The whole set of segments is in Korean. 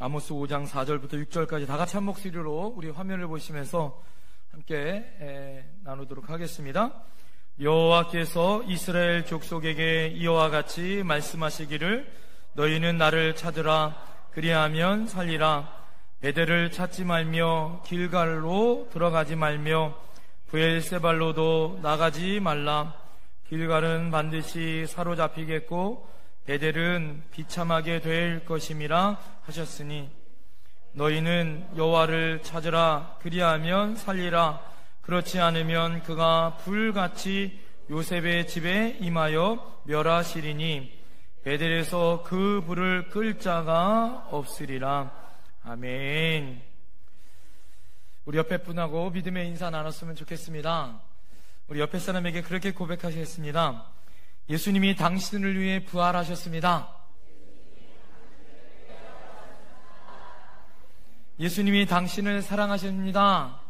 아모스 5장 4절부터 6절까지 다 같이 한 목소리로 우리 화면을 보시면서 함께 나누도록 하겠습니다. 여호와께서 이스라엘 족속에게 이와 같이 말씀하시기를 너희는 나를 찾으라 그리하면 살리라. 베델을 찾지 말며 길갈로 들어가지 말며 브엘세발로도 나가지 말라. 길갈은 반드시 사로잡히겠고 베델은 비참하게 될 것임이라 하셨으니 너희는 여호와를 찾으라 그리하면 살리라. 그렇지 않으면 그가 불같이 요셉의 집에 임하여 멸하시리니 베델에서 그 불을 끌 자가 없으리라. 아멘. 우리 옆에 분하고 믿음의 인사 나눴으면 좋겠습니다. 우리 옆에 사람에게 그렇게 고백하시겠습니다. 예수님이 당신을 위해 부활하셨습니다. 예수님이 당신을 사랑하십니다.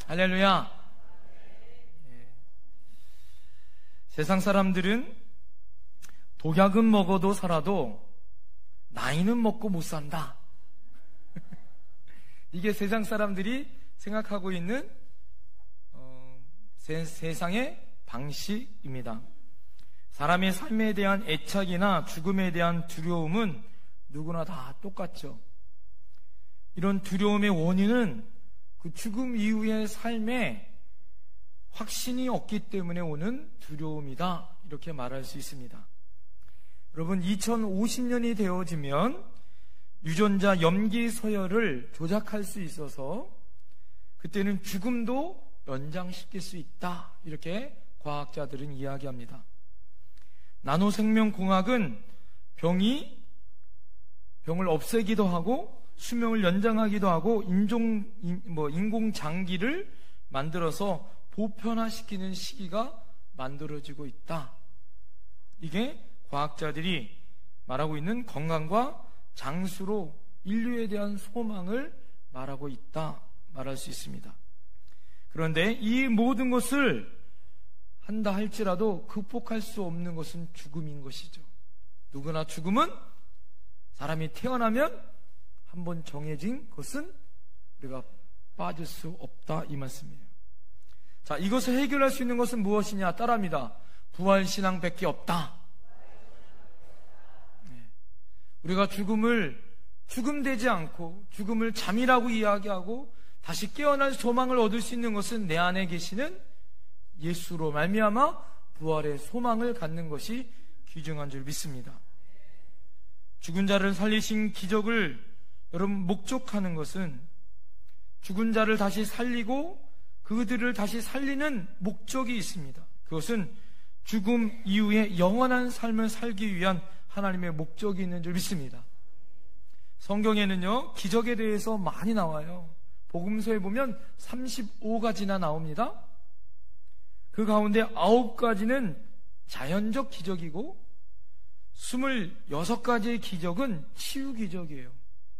할렐루야. 세상 사람들은 독약은 먹어도 살아도 나이는 먹고 못 산다. 이게 세상 사람들이 생각하고 있는 세상의 방식입니다. 사람의 삶에 대한 애착이나 죽음에 대한 두려움은 누구나 다 똑같죠. 이런 두려움의 원인은 그 죽음 이후의 삶에 확신이 없기 때문에 오는 두려움이다, 이렇게 말할 수 있습니다. 여러분, 2050년이 되어지면 유전자 염기 서열을 조작할 수 있어서 그때는 죽음도 연장시킬 수 있다, 이렇게 과학자들은 이야기합니다. 나노생명공학은 병을 없애기도 하고 수명을 연장하기도 하고 인공장기를 만들어서 보편화시키는 시기가 만들어지고 있다. 이게 과학자들이 말하고 있는 건강과 장수로 인류에 대한 소망을 말하고 있다, 말할 수 있습니다. 그런데 이 모든 것을 한다 할지라도 극복할 수 없는 것은 죽음인 것이죠. 누구나 죽음은 사람이 태어나면 한번 정해진 것은 우리가 빠질 수 없다, 이 말씀이에요. 자, 이것을 해결할 수 있는 것은 무엇이냐? 따라합니다. 부활신앙밖에 없다. 우리가 죽음되지 않고 죽음을 잠이라고 이야기하고 다시 깨어날 소망을 얻을 수 있는 것은 내 안에 계시는 예수로 말미암아 부활의 소망을 갖는 것이 귀중한 줄 믿습니다. 죽은 자를 살리신 기적을 여러분 목적하는 것은 죽은 자를 다시 살리고 그들을 다시 살리는 목적이 있습니다. 그것은 죽음 이후에 영원한 삶을 살기 위한 하나님의 목적이 있는 줄 믿습니다. 성경에는요, 기적에 대해서 많이 나와요. 복음서에 보면 35가지나 나옵니다. 그 가운데 9가지는 자연적 기적이고 26가지의 기적은 치유 기적이에요.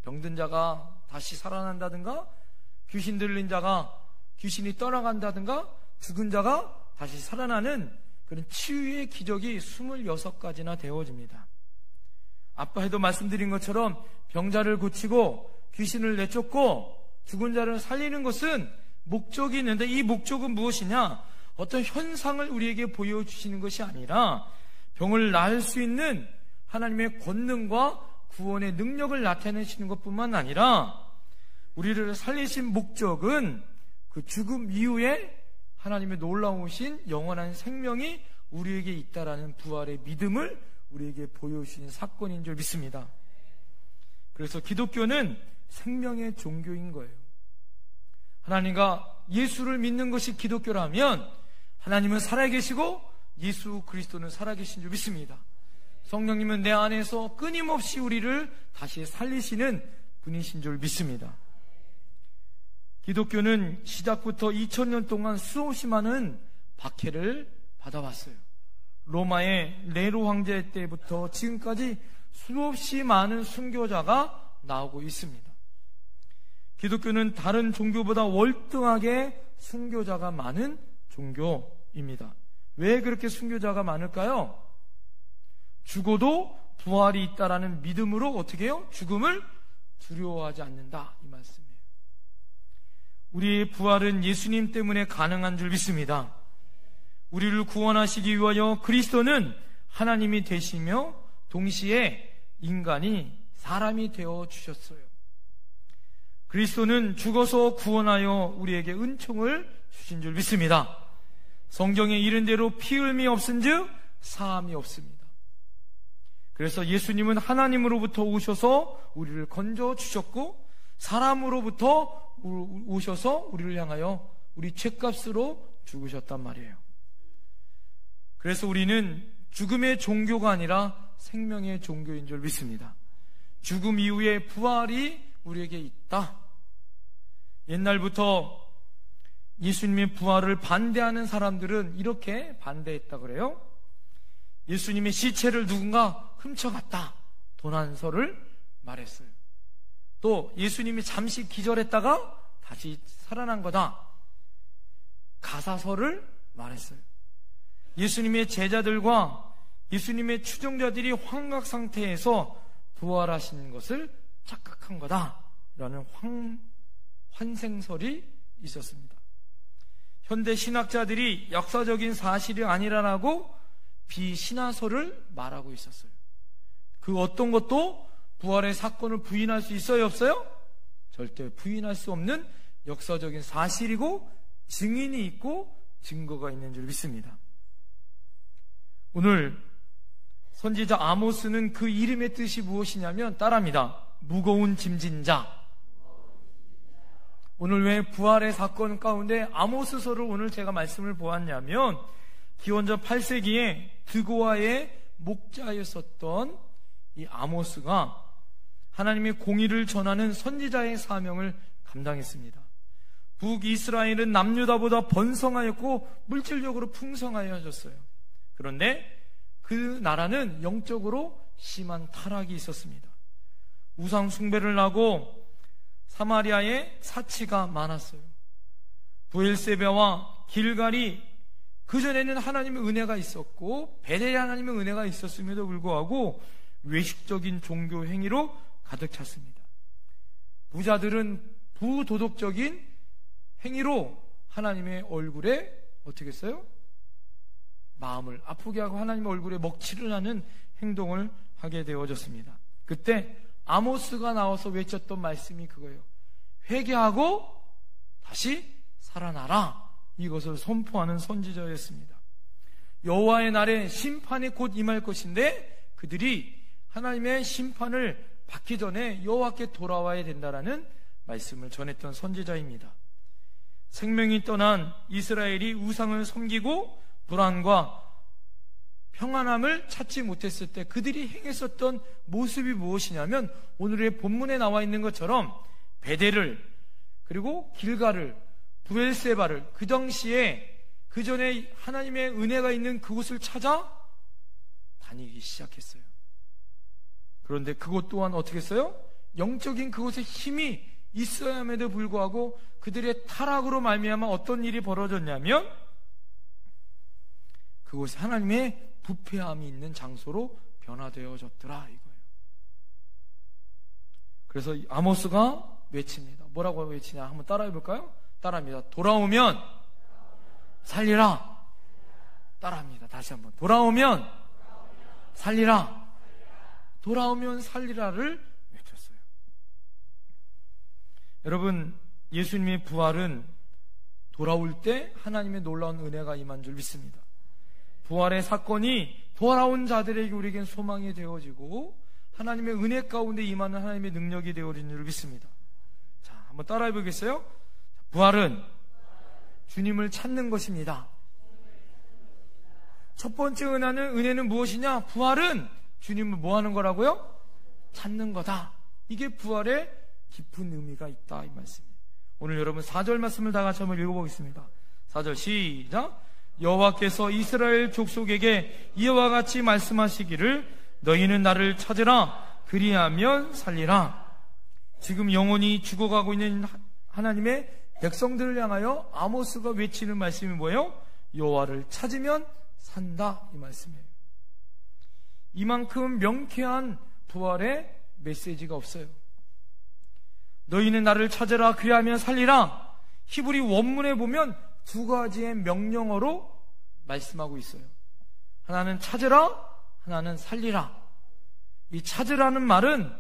병든 자가 다시 살아난다든가, 귀신 들린 자가 귀신이 떠나간다든가, 죽은 자가 다시 살아나는 그런 치유의 기적이 26가지나 되어집니다. 아까에도 말씀드린 것처럼 병자를 고치고 귀신을 내쫓고 죽은 자를 살리는 것은 목적이 있는데, 이 목적은 무엇이냐? 어떤 현상을 우리에게 보여주시는 것이 아니라 병을 나을 수 있는 하나님의 권능과 구원의 능력을 나타내시는 것뿐만 아니라 우리를 살리신 목적은 그 죽음 이후에 하나님의 놀라우신 영원한 생명이 우리에게 있다라는 부활의 믿음을 우리에게 보여주시는 사건인 줄 믿습니다. 그래서 기독교는 생명의 종교인 거예요. 하나님과 예수를 믿는 것이 기독교라면 하나님은 살아계시고 예수 그리스도는 살아계신 줄 믿습니다. 성령님은 내 안에서 끊임없이 우리를 다시 살리시는 분이신 줄 믿습니다. 기독교는 시작부터 2000년 동안 수없이 많은 박해를 받아왔어요. 로마의 네로 황제 때부터 지금까지 수없이 많은 순교자가 나오고 있습니다. 기독교는 다른 종교보다 월등하게 순교자가 많은 종교입니다. 왜 그렇게 순교자가 많을까요? 죽어도 부활이 있다라는 믿음으로 어떻게 해요? 죽음을 두려워하지 않는다, 이 말씀이에요. 우리의 부활은 예수님 때문에 가능한 줄 믿습니다. 우리를 구원하시기 위하여 그리스도는 하나님이 되시며 동시에 인간이 사람이 되어 주셨어요. 그리스도는 죽어서 구원하여 우리에게 은총을 주신 줄 믿습니다. 성경에 이른 대로 피 흘림이 없은즉 사함이 없습니다. 그래서 예수님은 하나님으로부터 오셔서 우리를 건져 주셨고, 사람으로부터 오셔서 우리를 향하여 우리 죄값으로 죽으셨단 말이에요. 그래서 우리는 죽음의 종교가 아니라 생명의 종교인 줄 믿습니다. 죽음 이후에 부활이 우리에게 있다. 옛날부터 예수님의 부활을 반대하는 사람들은 이렇게 반대했다 그래요. 예수님의 시체를 누군가 훔쳐갔다, 도난설을 말했어요. 또 예수님이 잠시 기절했다가 다시 살아난 거다, 가사설을 말했어요. 예수님의 제자들과 예수님의 추종자들이 환각 상태에서 부활하신 것을 착각한 거다 라는 환생설이 있었습니다. 현대 신학자들이 역사적인 사실이 아니라라고 비신화설을 말하고 있었어요. 그 어떤 것도 부활의 사건을 부인할 수 있어요, 없어요? 절대 부인할 수 없는 역사적인 사실이고 증인이 있고 증거가 있는 줄 믿습니다. 오늘 선지자 아모스는 그 이름의 뜻이 무엇이냐면 따라합니다. 무거운 짐진 자. 오늘 왜 부활의 사건 가운데 아모스서를 오늘 제가 말씀을 보았냐면, 기원전 8세기에 드고아의 목자였었던 이 아모스가 하나님의 공의를 전하는 선지자의 사명을 감당했습니다. 북이스라엘은 남유다보다 번성하였고 물질적으로 풍성하여졌어요. 그런데 그 나라는 영적으로 심한 타락이 있었습니다. 우상 숭배를 하고 사마리아에 사치가 많았어요. 브엘세바와 길갈이 그전에는 하나님의 은혜가 있었고 베델에 하나님의 은혜가 있었음에도 불구하고 외식적인 종교 행위로 가득 찼습니다. 부자들은 부도덕적인 행위로 하나님의 얼굴에 어떻게 했어요? 마음을 아프게 하고 하나님의 얼굴에 먹칠을 하는 행동을 하게 되어졌습니다. 그때 아모스가 나와서 외쳤던 말씀이 그거예요. 회개하고 다시 살아나라. 이것을 선포하는 선지자였습니다. 여호와의 날에 심판이 곧 임할 것인데 그들이 하나님의 심판을 받기 전에 여호와께 돌아와야 된다라는 말씀을 전했던 선지자입니다. 생명이 떠난 이스라엘이 우상을 섬기고 불안과 평안함을 찾지 못했을 때 그들이 행했었던 모습이 무엇이냐면, 오늘의 본문에 나와 있는 것처럼 베델을, 그리고 길갈을, 브엘세바를, 그 당시에 그 전에 하나님의 은혜가 있는 그곳을 찾아 다니기 시작했어요. 그런데 그것 또한 어떻게 했어요? 영적인 그곳에 힘이 있어야 함에도 불구하고 그들의 타락으로 말미암아 어떤 일이 벌어졌냐면, 그곳이 하나님의 부패함이 있는 장소로 변화되어졌더라, 이거예요. 그래서 아모스가 외칩니다. 뭐라고 외치냐? 한번 따라해 볼까요? 따라합니다. 돌아오면 살리라. 따라합니다. 다시 한번. 돌아오면 살리라. 돌아오면 살리라를 외쳤어요. 여러분, 예수님의 부활은 돌아올 때 하나님의 놀라운 은혜가 임한 줄 믿습니다. 부활의 사건이 돌아온 자들에게 우리에겐 소망이 되어지고 하나님의 은혜 가운데 임하는 하나님의 능력이 되어진 줄 믿습니다. 자, 한번 따라해 보겠어요? 부활은 주님을 찾는 것입니다. 첫 번째 은혜는 무엇이냐? 부활은 주님을 뭐 하는 거라고요? 찾는 거다. 이게 부활의 깊은 의미가 있다, 이 말씀이에요. 오늘 여러분 4절 말씀을 다 같이 한번 읽어보겠습니다. 4절 시작. 여호와께서 이스라엘 족속에게 이와 같이 말씀하시기를 너희는 나를 찾으라. 그리하면 살리라. 지금 영원히 죽어가고 있는 하나님의 백성들을 향하여 아모스가 외치는 말씀이 뭐예요? 여호와를 찾으면 산다, 이 말씀이에요. 이만큼 명쾌한 부활의 메시지가 없어요. 너희는 나를 찾으라 그리하면 살리라. 히브리 원문에 보면 두 가지의 명령어로 말씀하고 있어요. 하나는 찾으라, 하나는 살리라. 이 찾으라는 말은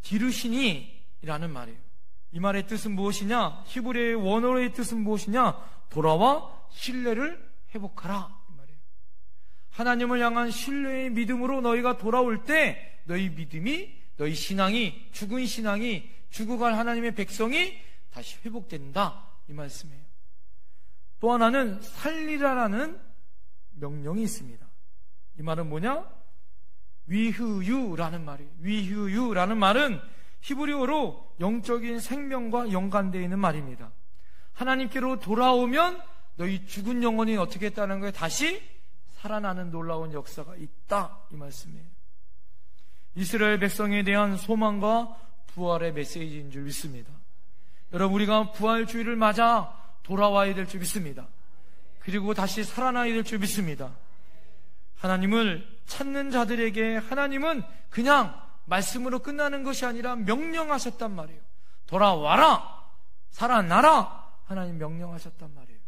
디르시니 라는 말이에요. 이 말의 뜻은 무엇이냐? 히브리의 원어의 뜻은 무엇이냐? 돌아와 신뢰를 회복하라 이 말이에요. 하나님을 향한 신뢰의 믿음으로 너희가 돌아올 때 너희 믿음이, 너희 신앙이, 죽은 신앙이, 죽어갈 하나님의 백성이 다시 회복된다 이 말씀이에요. 또 하나는 살리라라는 명령이 있습니다. 이 말은 뭐냐? 위흐유라는 말이에요. 위흐유라는 말은 히브리어로 영적인 생명과 연관되어 있는 말입니다. 하나님께로 돌아오면 너희 죽은 영혼이 어떻게 했다는 거에 다시 살아나는 놀라운 역사가 있다 이 말씀이에요. 이스라엘 백성에 대한 소망과 부활의 메시지인 줄 믿습니다. 여러분, 우리가 부활주의를 맞아 돌아와야 될 줄 믿습니다. 그리고 다시 살아나야 될 줄 믿습니다. 하나님을 찾는 자들에게 하나님은 그냥 말씀으로 끝나는 것이 아니라 명령하셨단 말이에요. 돌아와라, 살아나라, 하나님 명령하셨단 말이에요.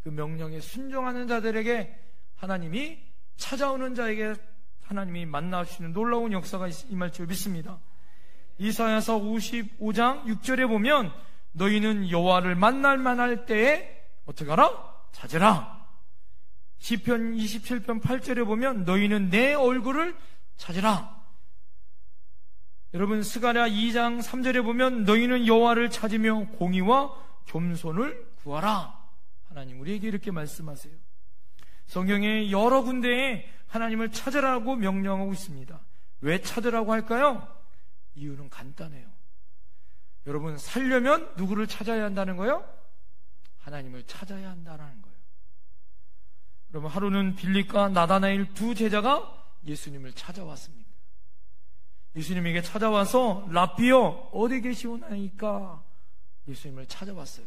그 명령에 순종하는 자들에게 하나님이, 찾아오는 자에게 하나님이 만나주시는 놀라운 역사가 임할 줄 믿습니다. 이사야서 55장 6절에 보면 너희는 여호와를 만날 만할 때에 어떻게 하라? 찾으라. 시편 27편 8절에 보면 너희는 내 얼굴을 찾으라. 여러분, 스가랴 2장 3절에 보면 너희는 여호와를 찾으며 공의와 겸손을 구하라. 하나님 우리에게 이렇게 말씀하세요. 성경의 여러 군데에 하나님을 찾으라고 명령하고 있습니다. 왜 찾으라고 할까요? 이유는 간단해요. 여러분, 살려면 누구를 찾아야 한다는 거예요? 하나님을 찾아야 한다는 거예요. 여러분, 하루는 빌립과 나다나엘 두 제자가 예수님을 찾아왔습니다. 예수님에게 찾아와서 랍비여 어디 계시오나이까? 예수님을 찾아왔어요.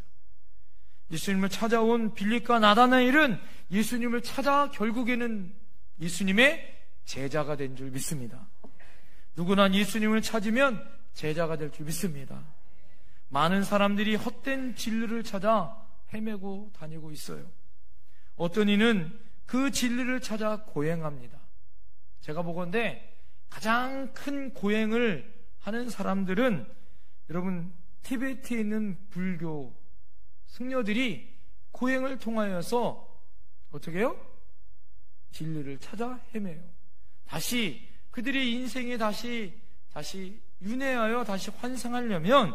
예수님을 찾아온 빌립과 나다나엘은 예수님을 찾아 결국에는 예수님의 제자가 된 줄 믿습니다. 누구나 예수님을 찾으면 제자가 될 줄 믿습니다. 많은 사람들이 헛된 진리를 찾아 헤매고 다니고 있어요. 어떤 이는 그 진리를 찾아 고행합니다. 제가 보건대 가장 큰 고행을 하는 사람들은 여러분, 티베트에 있는 불교 승려들이 고행을 통하여서 어떻게 해요? 진리를 찾아 헤매요. 다시 그들의 인생에 다시 윤회하여 다시 환생하려면,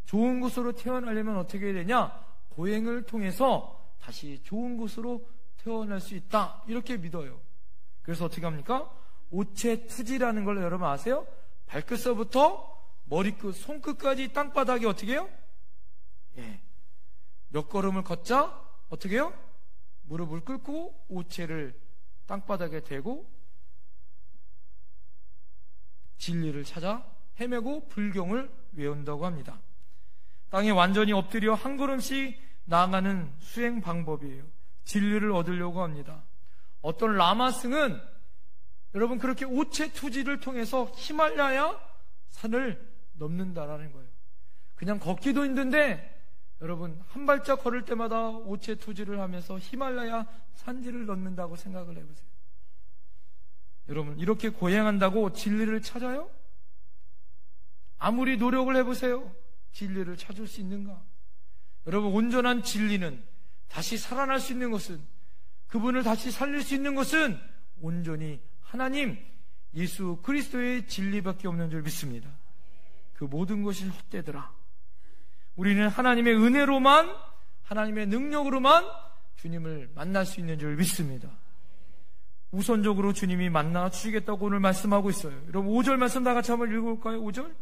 좋은 곳으로 태어나려면 어떻게 해야 되냐? 고행을 통해서 다시 좋은 곳으로 태어날 수 있다, 이렇게 믿어요. 그래서 어떻게 합니까? 오체투지라는 걸 여러분 아세요? 발끝서부터 머리끝, 손끝까지 땅바닥에 어떻게 해요? 몇 걸음을 걷자 어떻게 해요? 무릎을 꿇고 오체를 땅바닥에 대고 진리를 찾아 헤매고 불경을 외운다고 합니다. 땅에 완전히 엎드려 한 걸음씩 나아가는 수행 방법이에요. 진리를 얻으려고 합니다. 어떤 라마승은 여러분 그렇게 오체투지를 통해서 히말라야 산을 넘는다라는 거예요. 그냥 걷기도 힘든데 여러분 한 발짝 걸을 때마다 오체투지를 하면서 히말라야 산지를 넘는다고 생각을 해보세요. 여러분 이렇게 고행한다고 진리를 찾아요? 아무리 노력을 해보세요. 진리를 찾을 수 있는가? 여러분 온전한 진리는, 다시 살아날 수 있는 것은, 그분을 다시 살릴 수 있는 것은 온전히 하나님 예수 그리스도의 진리밖에 없는 줄 믿습니다. 그 모든 것이 헛되더라. 우리는 하나님의 은혜로만, 하나님의 능력으로만 주님을 만날 수 있는 줄 믿습니다. 우선적으로 주님이 만나 주시겠다고 오늘 말씀하고 있어요. 여러분 5절 말씀 다 같이 한번 읽어볼까요? 5절.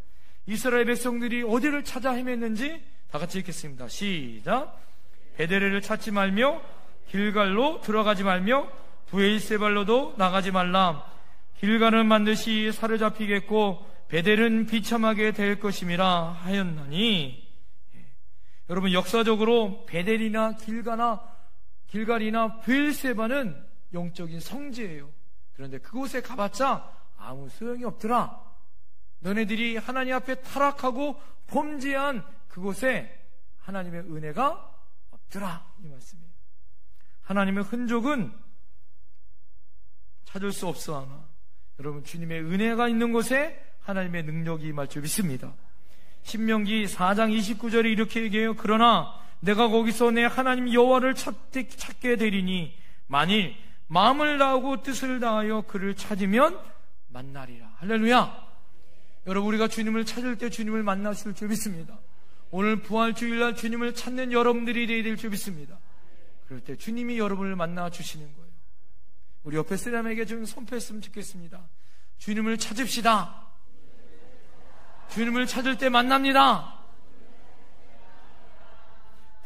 이스라엘 백성들이 어디를 찾아 헤맸는지 다 같이 읽겠습니다. 시작. 베데레를 찾지 말며 길갈로 들어가지 말며 브에일세발로도 나가지 말라. 길갈은 반드시 사로잡히겠고 베델은 비참하게 될 것임이라 하였나니. 여러분 역사적으로 베델이나 길갈이나 브엘세바는 영적인 성지예요. 그런데 그곳에 가봤자 아무 소용이 없더라. 너네들이 하나님 앞에 타락하고 범죄한 그곳에 하나님의 은혜가 없더라. 이 말씀이에요. 하나님의 흔적은 찾을 수 없사오나 여러분, 주님의 은혜가 있는 곳에 하나님의 능력이 임할 줄 믿습니다. 신명기 4장 29절에 이렇게 얘기해요. 그러나 내가 거기서 내 하나님 여호와를 찾게 되리니 만일 마음을 다하고 뜻을 다하여 그를 찾으면 만나리라. 할렐루야. 여러분, 우리가 주님을 찾을 때 주님을 만나실 줄 믿습니다. 오늘 부활주일날 주님을 찾는 여러분들이 되어야 될 줄 믿습니다. 그럴 때 주님이 여러분을 만나 주시는 거예요. 우리 옆에 사람에게 좀 손패했으면 좋겠습니다. 주님을 찾읍시다. 주님을 찾을 때 만납니다.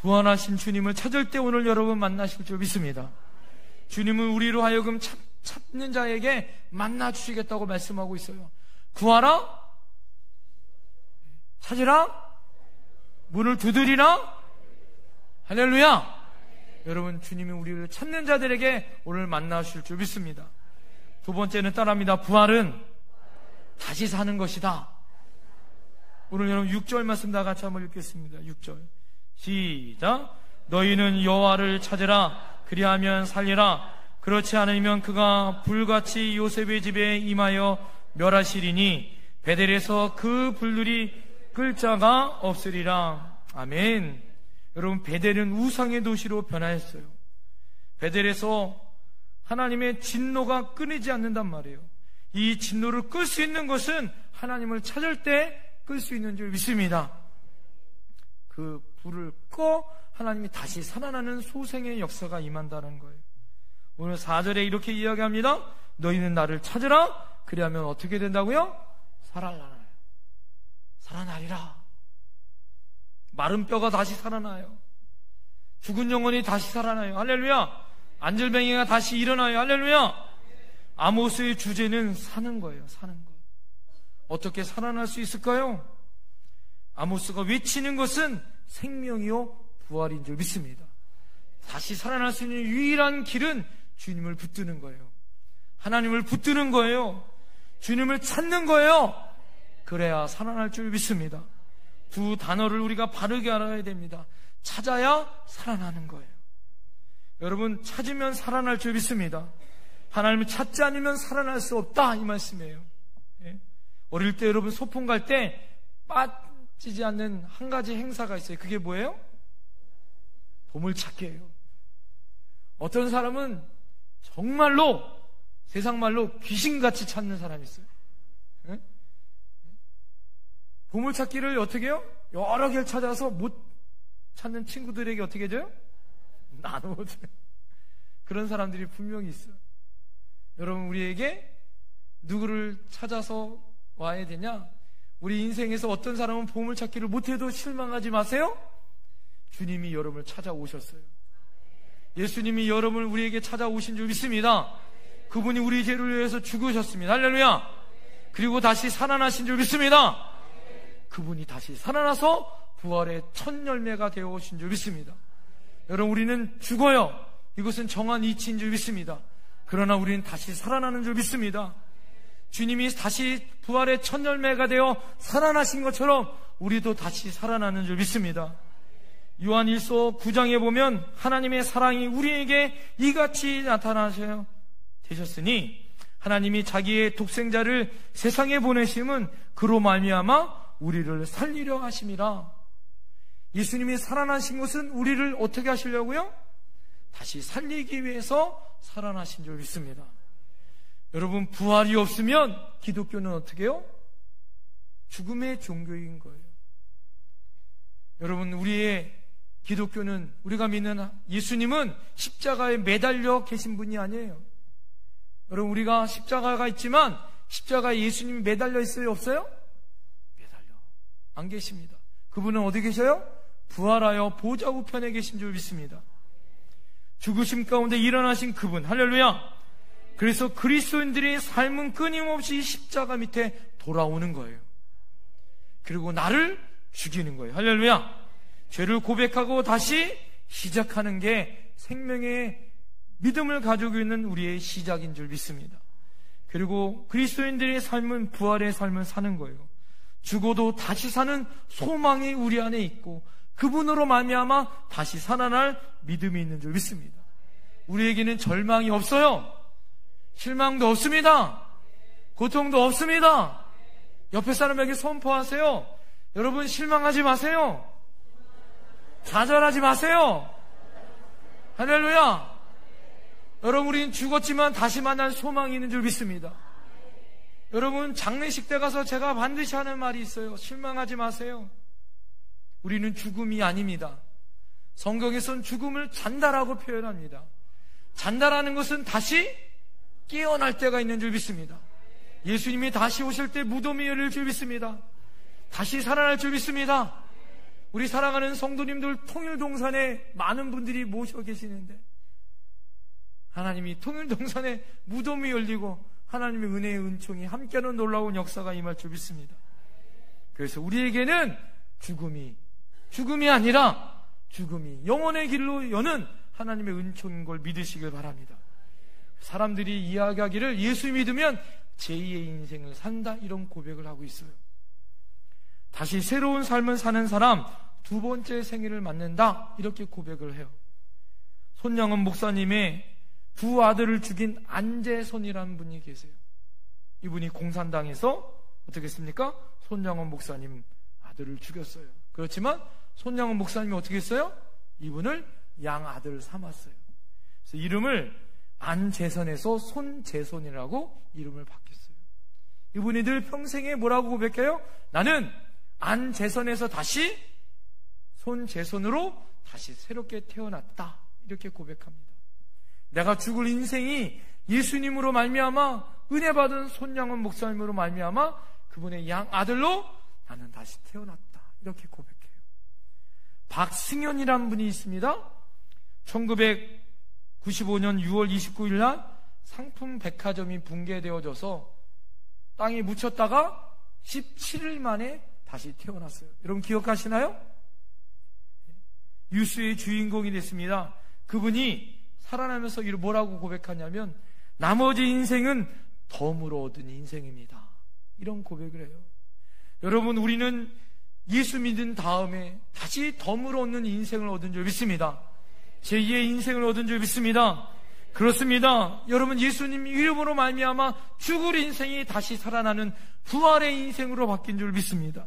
부활하신 주님을 찾을 때 오늘 여러분 만나실 줄 믿습니다. 주님은 우리로 하여금 찾는 자에게 만나 주시겠다고 말씀하고 있어요. 구하라, 찾으라, 문을 두드리라. 할렐루야. 여러분, 주님이 우리를 찾는 자들에게 오늘 만나실 줄 믿습니다. 두 번째는 따라합니다. 부활은 다시 사는 것이다. 오늘 여러분 6절 말씀 다 같이 한번 읽겠습니다. 6절 시작. 너희는 여호와를 찾으라. 그리하면 살리라. 그렇지 않으면 그가 불같이 요셉의 집에 임하여 멸하시리니 베델에서 그 불들이 끌 자가 없으리라. 아멘. 여러분, 베델은 우상의 도시로 변화했어요. 베델에서 하나님의 진노가 끊이지 않는단 말이에요. 이 진노를 끌 수 있는 것은 하나님을 찾을 때 끌 수 있는 줄 믿습니다. 그 불을 꺼 하나님이 다시 살아나는 소생의 역사가 임한다는 거예요. 오늘 4절에 이렇게 이야기합니다. 너희는 나를 찾으라. 그리하면 어떻게 된다고요? 살아나리라. 마른 뼈가 다시 살아나요. 죽은 영혼이 다시 살아나요. 할렐루야. 안절뱅이가 다시 일어나요. 할렐루야. 아모스의 주제는 사는 거예요. 사는 것. 어떻게 살아날 수 있을까요? 아모스가 외치는 것은 생명이요 부활인 줄 믿습니다. 다시 살아날 수 있는 유일한 길은 주님을 붙드는 거예요. 하나님을 붙드는 거예요. 주님을 찾는 거예요. 그래야 살아날 줄 믿습니다. 두 단어를 우리가 바르게 알아야 됩니다. 찾아야 살아나는 거예요. 여러분, 찾으면 살아날 줄 믿습니다. 하나님을 찾지 않으면 살아날 수 없다, 이 말씀이에요. 예? 어릴 때 여러분 소풍 갈 때 빠지지 않는 한 가지 행사가 있어요. 그게 뭐예요? 보물찾기예요. 어떤 사람은 정말로 세상 말로 귀신같이 찾는 사람이 있어요. 예? 보물찾기를 어떻게 해요? 여러 개를 찾아서 못 찾는 친구들에게 어떻게 해줘요? 나눠줘요. 그런 사람들이 분명히 있어요. 여러분, 우리에게 누구를 찾아서 와야 되냐? 우리 인생에서 어떤 사람은 보물찾기를 못해도 실망하지 마세요. 주님이 여러분을 찾아오셨어요. 예수님이 여러분을 우리에게 찾아오신 줄 믿습니다. 그분이 우리 죄를 위해서 죽으셨습니다. 할렐루야. 그리고 다시 살아나신 줄 믿습니다. 그분이 다시 살아나서 부활의 첫 열매가 되어 오신 줄 믿습니다. 여러분, 우리는 죽어요. 이것은 정한 이치인 줄 믿습니다. 그러나 우리는 다시 살아나는 줄 믿습니다. 주님이 다시 부활의 첫 열매가 되어 살아나신 것처럼 우리도 다시 살아나는 줄 믿습니다. 요한 1서 9장에 보면 하나님의 사랑이 우리에게 이같이 나타나셔 되셨으니 하나님이 자기의 독생자를 세상에 보내심은 그로 말미암아 우리를 살리려 하심이라. 예수님이 살아나신 것은 우리를 어떻게 하시려고요? 다시 살리기 위해서 살아나신 줄 믿습니다. 여러분, 부활이 없으면 기독교는 어떻게 해요? 죽음의 종교인 거예요. 여러분, 우리의 기독교는, 우리가 믿는 예수님은 십자가에 매달려 계신 분이 아니에요. 여러분, 우리가 십자가가 있지만 십자가에 예수님이 매달려 있어요? 없어요? 매달려 안 계십니다. 그분은 어디 계셔요? 부활하여 보좌 우편에 계신 줄 믿습니다. 죽으심 가운데 일어나신 그분, 할렐루야. 그래서 그리스도인들의 삶은 끊임없이 십자가 밑에 돌아오는 거예요. 그리고 나를 죽이는 거예요. 할렐루야. 죄를 고백하고 다시 시작하는 게 생명의 믿음을 가지고 있는 우리의 시작인 줄 믿습니다. 그리고 그리스도인들의 삶은 부활의 삶을 사는 거예요. 죽어도 다시 사는 소망이 우리 안에 있고 그분으로 말미암아 다시 살아날 믿음이 있는 줄 믿습니다. 우리에게는 절망이 없어요. 실망도 없습니다. 고통도 없습니다. 옆에 사람에게 선포하세요. 여러분, 실망하지 마세요. 좌절하지 마세요. 할렐루야. 여러분, 우리는 죽었지만 다시 만날 소망이 있는 줄 믿습니다. 여러분, 장례식 때 가서 제가 반드시 하는 말이 있어요. 실망하지 마세요. 우리는 죽음이 아닙니다. 성경에서는 죽음을 잔다라고 표현합니다. 잔다라는 것은 다시 깨어날 때가 있는 줄 믿습니다. 예수님이 다시 오실 때 무덤이 열릴 줄 믿습니다. 다시 살아날 줄 믿습니다. 우리 사랑하는 성도님들, 통일동산에 많은 분들이 모셔 계시는데 하나님이 통일동산에 무덤이 열리고 하나님의 은혜의 은총이 함께하는 놀라운 역사가 임할 줄 믿습니다. 그래서 우리에게는 죽음이 아니라 죽음이 영원의 길로 여는 하나님의 은총인 걸 믿으시길 바랍니다. 사람들이 이야기하기를 예수 믿으면 제2의 인생을 산다, 이런 고백을 하고 있어요. 다시 새로운 삶을 사는 사람, 두 번째 생일을 맞는다, 이렇게 고백을 해요. 손양원 목사님의 두 아들을 죽인 안재선이라는 분이 계세요. 이분이 공산당에서 어떻게 했습니까? 손양원 목사님 아들을 죽였어요. 그렇지만 손양원 목사님이 어떻게 했어요? 이분을 양아들 삼았어요. 그래서 이름을 안재선에서 손재선이라고 이름을 바뀌었어요. 이분이 늘 평생에 뭐라고 고백해요? 나는 안재선에서 다시 손재선으로 다시 새롭게 태어났다, 이렇게 고백합니다. 내가 죽을 인생이 예수님으로 말미암아 은혜 받은 손양원 목사님으로 말미암아 그분의 양아들로 나는 다시 태어났다, 이렇게 고백해요. 박승현이라는 분이 있습니다. 1995년 6월 29일 날 상품 백화점이 붕괴되어져서 땅에 묻혔다가 17일 만에 다시 태어났어요. 여러분 기억하시나요? 뉴스의 주인공이 됐습니다. 그분이 살아나면서 뭐라고 고백하냐면 나머지 인생은 덤으로 얻은 인생입니다, 이런 고백을 해요. 여러분, 우리는 예수 믿은 다음에 다시 덤으로 얻는 인생을 얻은 줄 믿습니다. 제2의 인생을 얻은 줄 믿습니다. 그렇습니다. 여러분, 예수님 이름으로 말미암아 죽을 인생이 다시 살아나는 부활의 인생으로 바뀐 줄 믿습니다.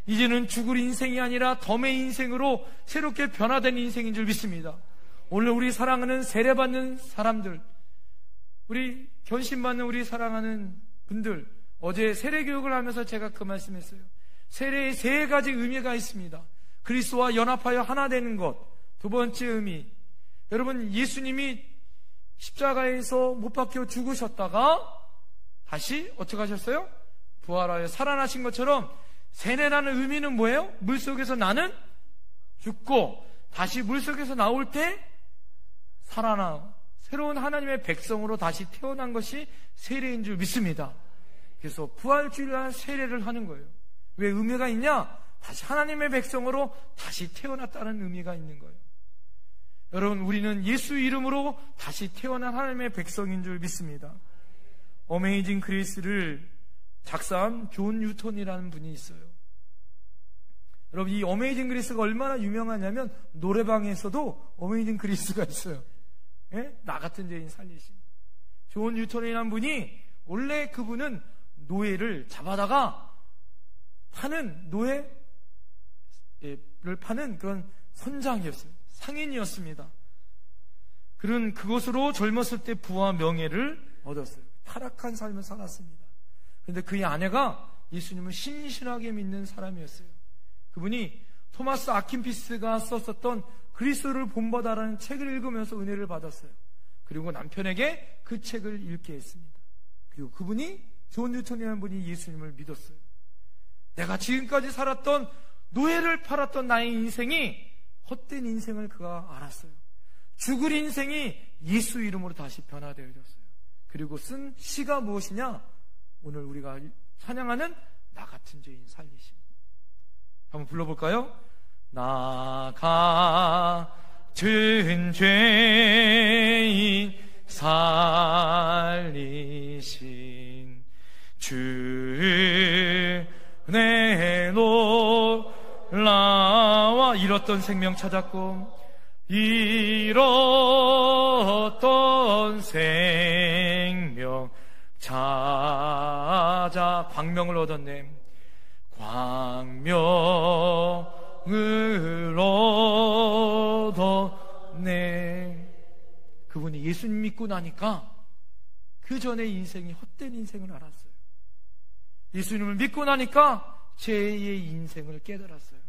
이제는 죽을 인생이 아니라 덤의 인생으로 새롭게 변화된 인생인 줄 믿습니다. 오늘 우리 사랑하는 세례받는 사람들, 우리 견신받는 우리 사랑하는 분들, 어제 세례교육을 하면서 제가 그 말씀했어요. 세례에 세 가지 의미가 있습니다. 그리스도와 연합하여 하나 되는 것. 두 번째 의미, 여러분, 예수님이 십자가에서 못 박혀 죽으셨다가 다시 어떻게 하셨어요? 부활하여 살아나신 것처럼 세례라는 의미는 뭐예요? 물속에서 나는 죽고 다시 물속에서 나올 때 살아나 새로운 하나님의 백성으로 다시 태어난 것이 세례인 줄 믿습니다. 그래서 부활주일날 세례를 하는 거예요. 왜 의미가 있냐? 다시 하나님의 백성으로 다시 태어났다는 의미가 있는 거예요. 여러분, 우리는 예수 이름으로 다시 태어난 하나님의 백성인 줄 믿습니다. 어메이징 그레이스를 작사한 존 뉴턴이라는 분이 있어요. 여러분, 이 어메이징 그레이스가 얼마나 유명하냐면 노래방에서도 어메이징 그레이스가 있어요. 예? 나 같은 죄인 살리신 존 뉴턴이라는 분이, 원래 그분은 노예를 잡아다가 파는, 노예를 파는 그런 선장이었어요. 상인이었습니다. 그런 그것으로 젊었을 때 부와 명예를 얻었어요. 타락한 삶을 살았습니다. 그런데 그의 아내가 예수님을 신실하게 믿는 사람이었어요. 그분이 토마스 아킨피스가 썼었던 그리스도를 본받아라는 책을 읽으면서 은혜를 받았어요. 그리고 남편에게 그 책을 읽게 했습니다. 그리고 그분이, 존 뉴턴이라는 분이 예수님을 믿었어요. 내가 지금까지 살았던 노예를 팔았던 나의 인생이 헛된 인생을 그가 알았어요. 죽을 인생이 예수 이름으로 다시 변화되어졌어요. 그리고 쓴 시가 무엇이냐? 오늘 우리가 찬양하는 나 같은 죄인 살리심. 한번 불러볼까요? 나 같은 죄인 살리심 주 내놓라와 잃었던 생명 찾았고 잃었던 생명 찾아 광명을 얻었네. 광명을 얻었네. 그분이 예수님 믿고 나니까 그 전에 인생이 헛된 인생을 알았어요. 예수님을 믿고 나니까 제2의 인생을 깨달았어요.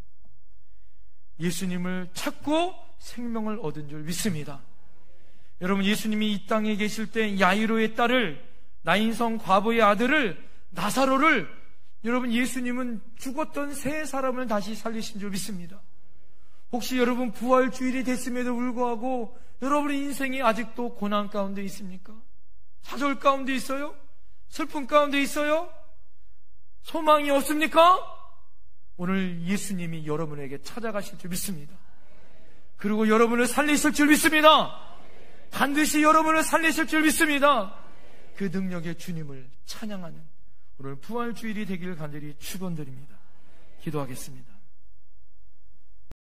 예수님을 찾고 생명을 얻은 줄 믿습니다. 여러분, 예수님이 이 땅에 계실 때 야이로의 딸을, 나인성 과부의 아들을, 나사로를, 여러분, 예수님은 죽었던 세 사람을 다시 살리신 줄 믿습니다. 혹시 여러분 부활주일이 됐음에도 불구하고 여러분의 인생이 아직도 고난 가운데 있습니까? 좌절 가운데 있어요? 슬픔 가운데 있어요? 소망이 없습니까? 오늘 예수님이 여러분에게 찾아가실 줄 믿습니다. 그리고 여러분을 살리실 줄 믿습니다. 반드시 여러분을 살리실 줄 믿습니다. 그 능력의 주님을 찬양하는 오늘 부활주일이 되길 간절히 축원드립니다. 기도하겠습니다.